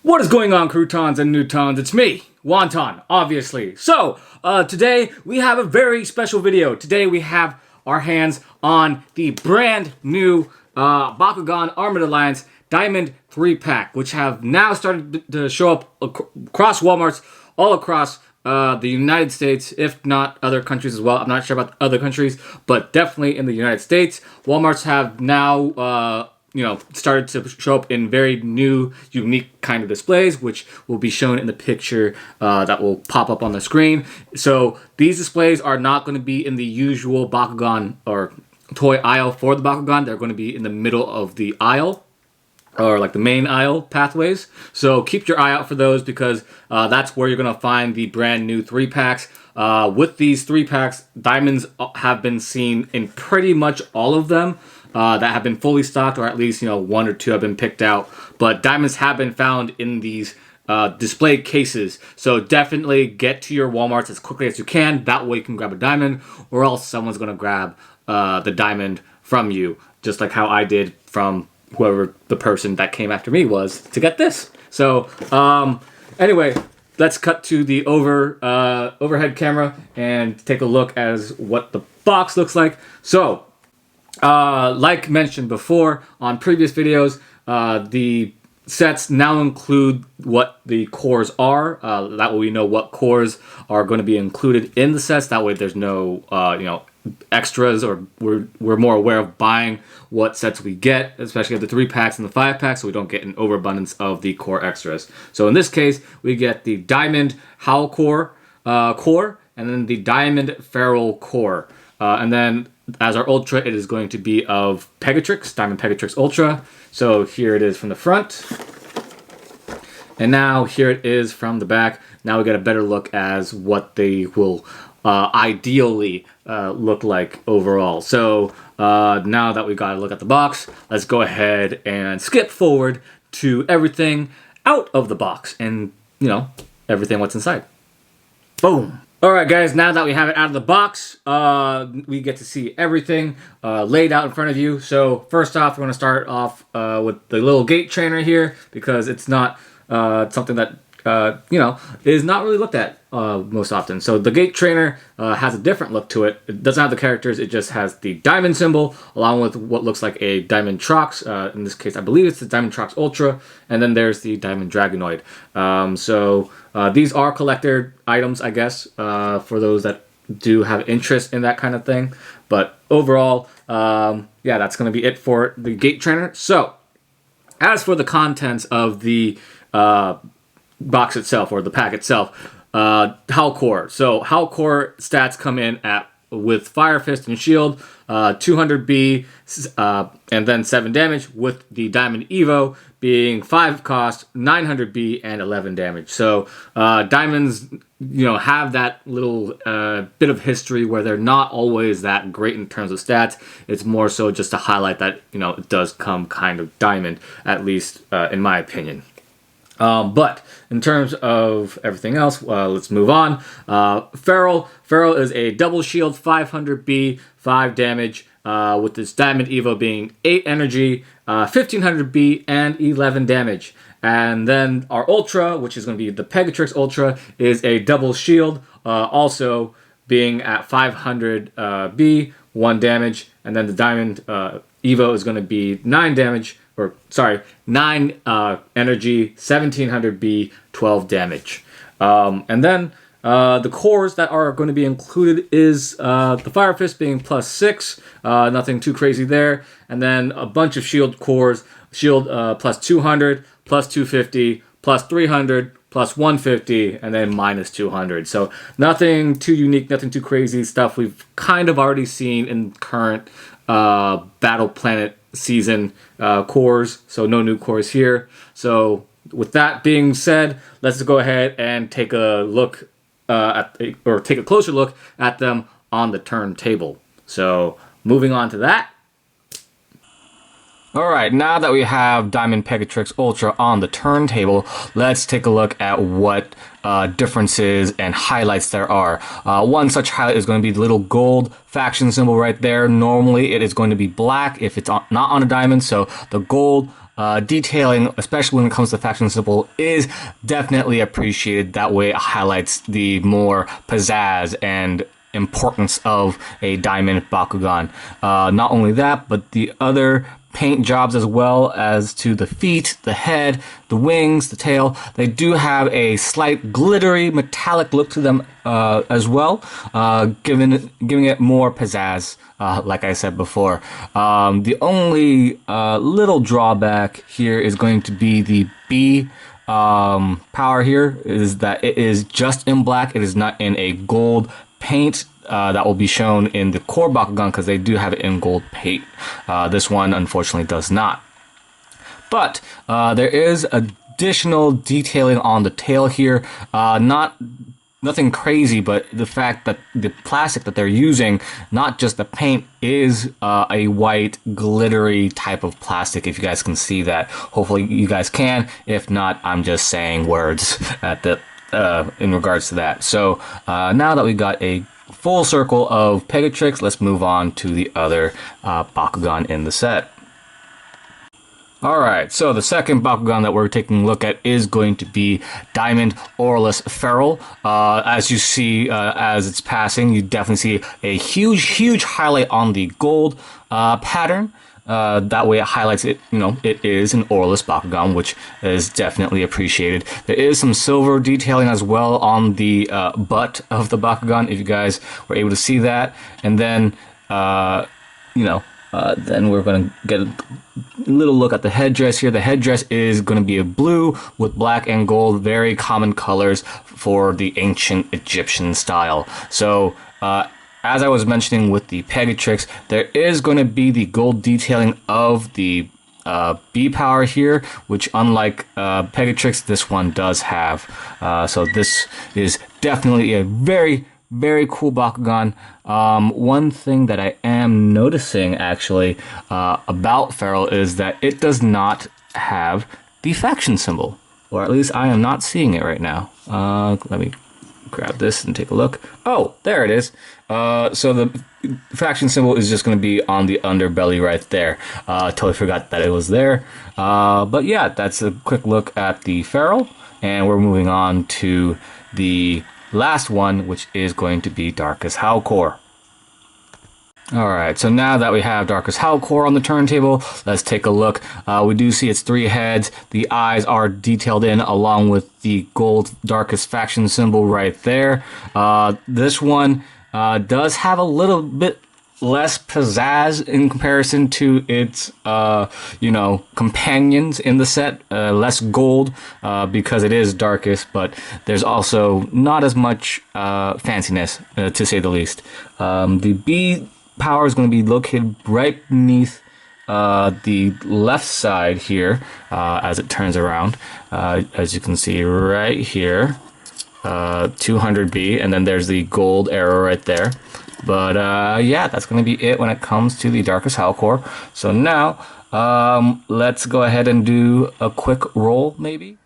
What is going on, Krewtons and Nutons? It's me, Wonton, obviously. So, today we have a very special video. Today we have our hands on the brand new Bakugan Armored Alliance Diamond 3-pack, which have now started to show up across Walmarts all across the United States, if not other countries as well. I'm not sure about other countries, but definitely in the United States. Walmarts have now started to show up in very new, unique kind of displays, which will be shown in the picture that will pop up on the screen. So these displays are not going to be in the usual Bakugan or toy aisle for the Bakugan. They're going to be in the middle of the aisle, or like the main aisle pathways. So keep your eye out for those, because that's where you're going to find the brand new 3-packs. With these 3-packs, diamonds have been seen in pretty much all of them. That have been fully stocked, or at least, one or two have been picked out. But diamonds have been found in these display cases. So definitely get to your Walmarts as quickly as you can. That way you can grab a diamond, or else someone's going to grab the diamond from you. Just like how I did from whoever the person that came after me was to get this. So anyway, let's cut to the overhead camera and take a look as what the box looks like. So like mentioned before on previous videos, the sets now include what the cores are. That way we know what cores are going to be included in the sets. That way there's no extras, or we're more aware of buying what sets we get, especially of the 3-packs and the 5-packs, so we don't get an overabundance of the core extras. So in this case, we get the Diamond Howl core, and then the Diamond Feral core, and then as our Ultra, it is going to be of Pegatrix, Diamond Pegatrix Ultra. So here it is from the front. And now here it is from the back. Now we get a better look as what they will ideally look like overall. So now that we got a look at the box, let's go ahead and skip forward to everything out of the box and, everything what's inside. Boom. Alright guys, now that we have it out of the box, we get to see everything laid out in front of you. So first off, we're going to start off with the little gate trainer here, because it's not something that, is not really looked at most often. So the gate trainer has a different look to it. It doesn't have the characters, it just has the diamond symbol, along with what looks like a Diamond Trox. In this case, I believe it's the Diamond Trox Ultra, and then there's the Diamond Dragonoid. These are collector items, I guess, for those that do have interest in that kind of thing. But overall, that's going to be it for the gate trainer. So, as for the contents of the box itself, or the pack itself, Howl core. So Howl core stats come in with Fire Fist and Shield, 200B, and then 7 damage, with the Diamond Evo being 5 cost, 900B, and 11 damage. So diamonds, have that little bit of history where they're not always that great in terms of stats. It's more so just to highlight that, it does come kind of diamond, at least in my opinion. But in terms of everything else, let's move on. Feral is a double shield, 500B, 5 damage, with this Diamond Evo being 8 energy, 1500B, and 11 damage. And then our Ultra, which is going to be the Pegatrix Ultra, is a double shield, also being at 500B, 1 damage. And then the Diamond Evo is going to be 9 damage, 9 energy, 1700B, 12 damage. And then the cores that are going to be included is the Fire Fist being +6, nothing too crazy there. And then a bunch of shield cores, shield +200, +250, +300, +150, and then -200. So nothing too unique, nothing too crazy, stuff we've kind of already seen in current Battle Planet season cores, so no new cores here. So with that being said, let's go ahead and take a look take a closer look at them on the turntable. So moving on to that. Alright, now that we have Diamond Pegatrix Ultra on the turntable, let's take a look at what differences and highlights there are. One such highlight is going to be the little gold faction symbol right there. Normally it is going to be black if it's not on a diamond, so the gold detailing, especially when it comes to faction symbol, is definitely appreciated. That way it highlights the more pizzazz and importance of a diamond Bakugan. Not only that, but the other paint jobs as well as to the feet, the head, the wings, the tail. They do have a slight glittery metallic look to them as well, giving it more pizzazz, like I said before. The only little drawback here is going to be the B power here, is that it is just in black. It is not in a gold paint. That will be shown in the core Bakugan because they do have it in gold paint. This one unfortunately does not. But there is additional detailing on the tail here. Nothing crazy, but the fact that the plastic that they're using, not just the paint, is a white glittery type of plastic. If you guys can see that, hopefully you guys can. If not, I'm just saying words at the in regards to that. So now that we got a full circle of Pegatrix, let's move on to the other Bakugan in the set. Alright, so the second Bakugan that we're taking a look at is going to be Diamond Aurelus Feral. As you see, as it's passing, you definitely see a huge highlight on the gold pattern. That way it highlights it, it is an Aurelus Bakugan, which is definitely appreciated. There is some silver detailing as well on the butt of the Bakugan, if you guys were able to see that. And then, then we're going to get a little look at the headdress here. The headdress is going to be a blue with black and gold, very common colors for the ancient Egyptian style. So, as I was mentioning with the Pegatrix, there is going to be the gold detailing of the B power here, which unlike Pegatrix, this one does have. So this is definitely a very cool Bakugan. One thing that I am noticing actually about Feral is that it does not have the faction symbol, or at least I am not seeing it right now. Let me grab this and take a look. Oh, there it is. So the faction symbol is just going to be on the underbelly right there. Totally forgot that it was there. But yeah, that's a quick look at the Feral, and we're moving on to the last one, which is going to be Darkest Howlcore. Alright, so now that we have Darkest Howlcore on the turntable, let's take a look. We do see its 3 heads. The eyes are detailed in along with the gold Darkest faction symbol right there. This one does have a little bit less pizzazz in comparison to its, companions in the set. Less gold because it is Darkest, but there's also not as much fanciness, to say the least. The B power is going to be located right beneath the left side here as it turns around. As you can see right here, 200B, and then there's the gold arrow right there. But yeah, that's going to be it when it comes to the Darkest Howlcore. So now let's go ahead and do a quick roll maybe.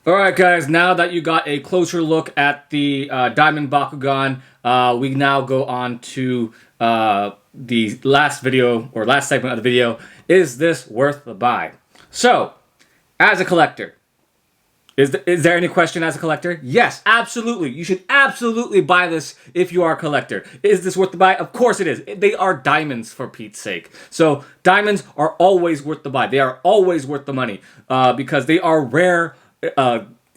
Alright guys, now that you got a closer look at the Diamond Bakugan, we now go on to the last video, or last segment of the video. Is this worth the buy? So, as a collector, is there any question as a collector? Yes, absolutely. You should absolutely buy this if you are a collector. Is this worth the buy? Of course it is. They are diamonds, for Pete's sake. So, diamonds are always worth the buy. They are always worth the money because they are rare,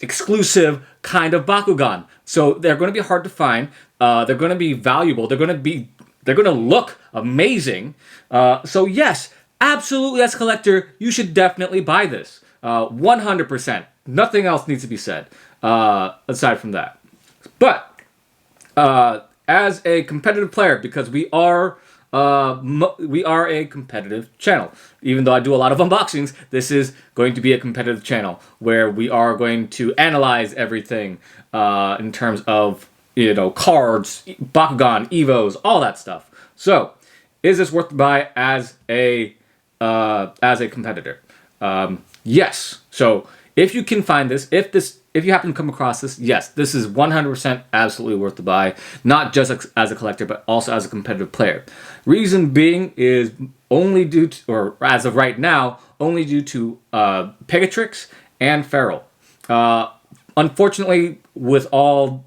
exclusive kind of Bakugan. So they're going to be hard to find. They're going to be valuable. They're going to look amazing. So yes, absolutely, as a collector, you should definitely buy this. 100%. Nothing else needs to be said aside from that. But as a competitive player, because we are a competitive channel. Even though I do a lot of unboxings, this is going to be a competitive channel where we are going to analyze everything in terms of, cards, Bakugan, Evos, all that stuff. So, is this worth the buy as a as a competitor. Yes. So if you can find this, if you happen to come across this, yes, this is 100% absolutely worth the buy. Not just as a collector, but also as a competitive player. Reason being is only due to, or as of right now, only due to Pegatrix and Feral. Unfortunately, with all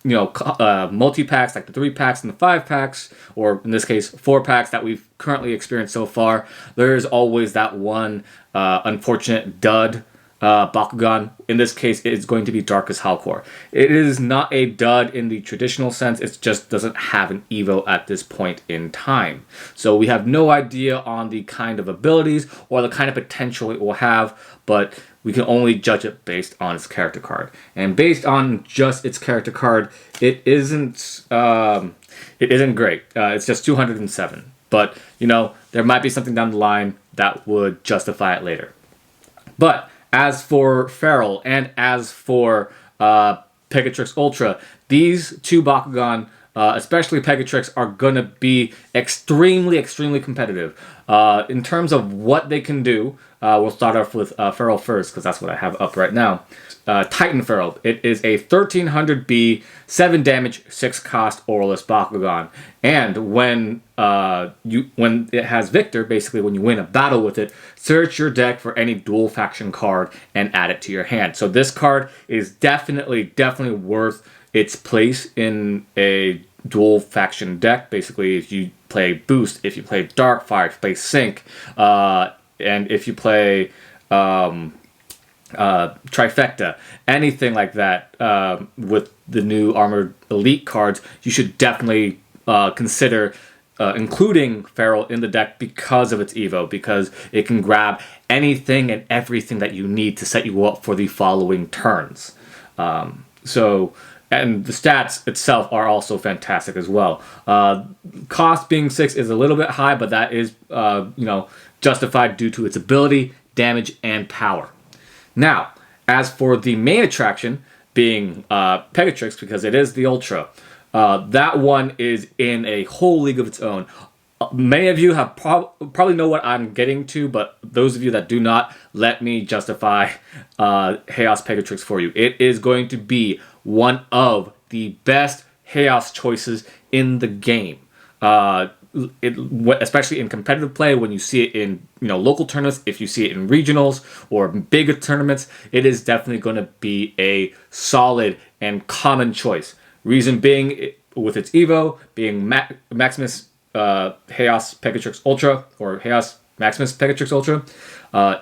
multi-packs like the 3-packs and the 5-packs, or in this case 4-packs that we've currently experienced so far, there's always that one unfortunate dud Bakugan. In this case, it's going to be Darkest Halcor. It is not a dud in the traditional sense, it just doesn't have an Evo at this point in time. So we have no idea on the kind of abilities or the kind of potential it will have, but we can only judge it based on its character card. And based on just its character card, it isn't great. It's just 207. But, there might be something down the line that would justify it later. But as for Feral and as for Pegatrix Ultra, these two Bakugan, especially Pegatrix, are going to be extremely, extremely competitive. In terms of what they can do, we'll start off with Feral first, because that's what I have up right now. Titan Feral. It is a 1300B, 7 damage, 6 cost Auralist Bakugan. And when it has Victor, basically when you win a battle with it, search your deck for any dual faction card and add it to your hand. So this card is definitely worth its place in a dual faction deck. Basically, if you play Boost, if you play Darkfire, if you play Sync, and if you play Trifecta, anything like that, with the new Armored Elite cards, you should definitely consider including Feral in the deck because of its Evo, because it can grab anything and everything that you need to set you up for the following turns. And the stats itself are also fantastic as well. Cost being 6 is a little bit high, but that is justified due to its ability, damage, and power. Now, as for the main attraction, being Pegatrix, because it is the Ultra, that one is in a whole league of its own. Many of you have probably know what I'm getting to, but those of you that do not, let me justify Haos Pegatrix for you. It is going to be one of the best Haos choices in the game. Especially in competitive play, when you see it in local tournaments, if you see it in regionals or bigger tournaments, it is definitely going to be a solid and common choice. Reason being, with its Evo being Maximus Haos Pegatrix Ultra, or Haos Maximus Pegatrix Ultra,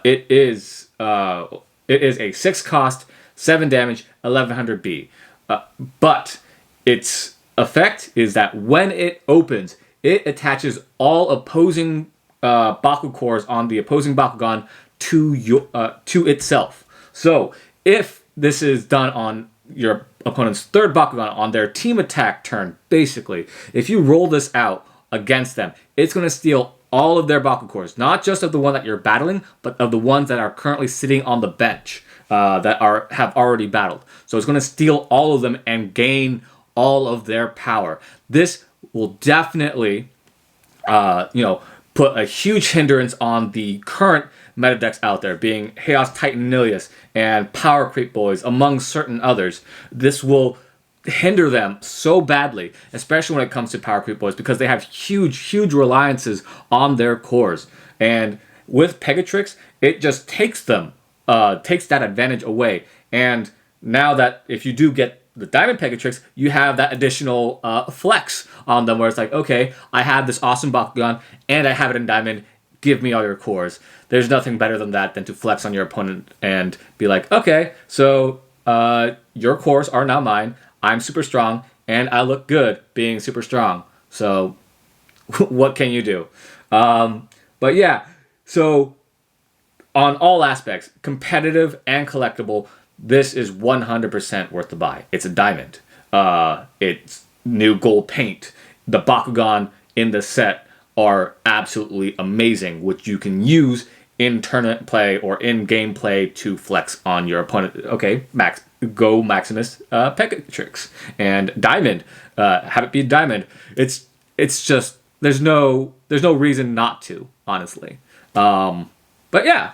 it is a 6 cost, 7 damage, 1100B. But its effect is that when it opens, it attaches all opposing Baku cores on the opposing Bakugan to itself. So if this is done on your opponent's third Bakugan on their team attack turn, basically, if you roll this out against them, it's going to steal all of their Baku cores, not just of the one that you're battling, but of the ones that are currently sitting on the bench that have already battled. So it's going to steal all of them and gain all of their power. This will definitely, put a huge hindrance on the current meta decks out there, being Haos Titan Nilius and Power Creep Boys, among certain others. This will hinder them so badly, especially when it comes to Power Creep Boys, because they have huge reliances on their cores. And with Pegatrix, it just takes that advantage away. And now that if you do get the Diamond Pegatrix, you have that additional flex on them, where it's like, okay, I have this awesome Bakugan, and I have it in Diamond, give me all your cores. There's nothing better than that, than to flex on your opponent and be like, okay, so your cores are now mine, I'm super strong, and I look good being super strong. So what can you do? But yeah, so on all aspects, competitive and collectible, this is 100% worth the buy. It's a diamond. It's new gold paint. The Bakugan in the set are absolutely amazing, which you can use in tournament play or in game play to flex on your opponent. Okay, go Maximus Pegatrix and Diamond. Have it be Diamond. It's just there's no reason not to, honestly. But yeah,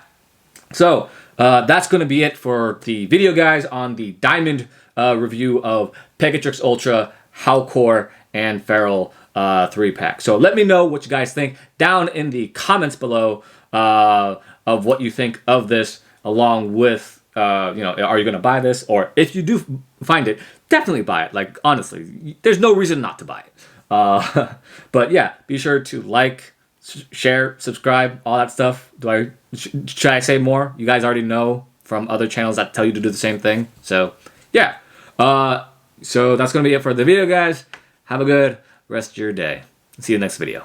so that's going to be it for the video, guys, on the Diamond review of Pegatrix Ultra, Howcore, and Feral 3-pack. So let me know what you guys think down in the comments below of what you think of this, along with, are you going to buy this? Or if you do find it, definitely buy it. Like, honestly, there's no reason not to buy it. But yeah, be sure to like, share, subscribe, all that stuff. Should I say more? You guys already know from other channels that tell you to do the same thing. So yeah, so that's gonna be it for the video, guys. Have a good rest of your day. See you next video.